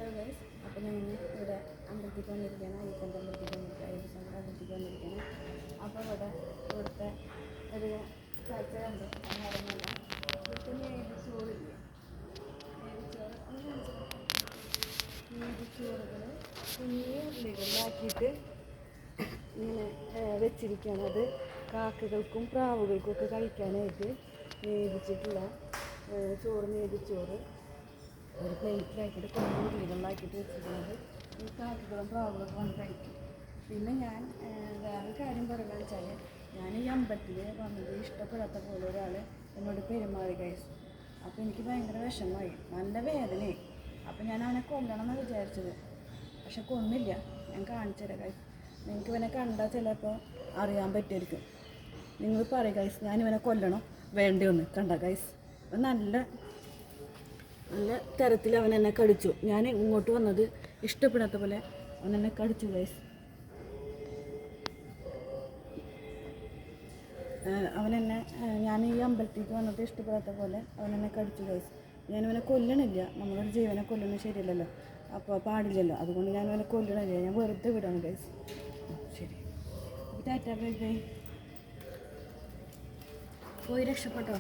Hello guys, അപ്പോൾ ഞാൻ ഇവിടെ അമ്പലത്തിൽ വന്നിരിക്കുകയാണ്. അയ്യപ്പൻ്റെ അമ്പലത്തിൽ വന്നിരിക്കുക, അയ്യപ്പ അമ്പലത്തിൽ വന്നിരിക്കുകയാണ്. അപ്പോൾ ഇവിടുത്തെ ഒരു കാഴ്ച കണ്ടു. നേരമല്ല, ഇവിടുത്തെ ചോറില്ലേ, ചോറുകൾ കുഞ്ഞു ഉള്ളികളിലാക്കിയിട്ട് ഇങ്ങനെ വെച്ചിരിക്കുകയാണ്. അത് കാക്കകൾക്കും പ്രാവുകൾക്കും ഒക്കെ കഴിക്കാനായിട്ട് നേദിച്ചിട്ടുള്ള ചോറ്, നേദിച്ചോറ് ഒരു പ്ലേറ്റിലാക്കിയിട്ട് കുഞ്ഞു ഉള്ളികളിലാക്കിയിട്ട് വെച്ചിരിക്കുന്നത് ഈ കാക്കകളും പ്രാവുകളൊക്കെ വന്ന് കഴിക്കും. പിന്നെ ഞാൻ വേറെ കാര്യം പറയുകയെന്ന് വെച്ചാൽ, ഞാൻ ഈ അമ്പലത്തിൽ വന്നത് ഇഷ്ടപ്പെടാത്ത പോലെ ഒരാൾ എന്നോട് പെരുമാറി ഗൈസ്. അപ്പോൾ എനിക്ക് ഭയങ്കര വിഷമമായി, നല്ല വേദനയായി. അപ്പോൾ ഞാൻ അവനെ കൊല്ലണം എന്നാണ് വിചാരിച്ചത്, പക്ഷെ കൊന്നില്ല. ഞാൻ കാണിച്ചു തരാം ഗൈസ്, നിങ്ങൾക്ക് ഇവനെ കണ്ടാൽ ചിലപ്പോൾ അറിയാൻ പറ്റുമായിരിക്കും. നിങ്ങൾ പറയും ഗൈസ്, ഞാനിവനെ കൊല്ലണം വേണ്ടിയൊന്ന് കണ്ട ഗൈസ്. നല്ല തരത്തിൽ അവൻ എന്നെ കടിച്ചു. ഞാൻ ഇങ്ങോട്ട് വന്നത് ഇഷ്ടപ്പെടാത്ത പോലെ അവൻ എന്നെ കടിച്ചു ഗൈസ്. ഞാൻ ഈ അമ്പലത്തേക്ക് വന്നത് ഇഷ്ടപ്പെടാത്ത പോലെ അവൻ എന്നെ കടിച്ചു ഗൈസ്. ഞാനിവനെ കൊല്ലണില്ല, നമ്മളൊരു ജീവനെ കൊല്ലുന്നത് ശരിയല്ലല്ലോ, അപ്പോൾ പാടില്ലല്ലോ. അതുകൊണ്ട് ഞാനിവനെ കൊല്ലണില്ല, ഞാൻ വെറുതെ വിടാണ് ഗൈസ്. ശരി, ടാറ്റാ ബൈ ബൈ. പോയി രക്ഷപ്പെട്ടോ.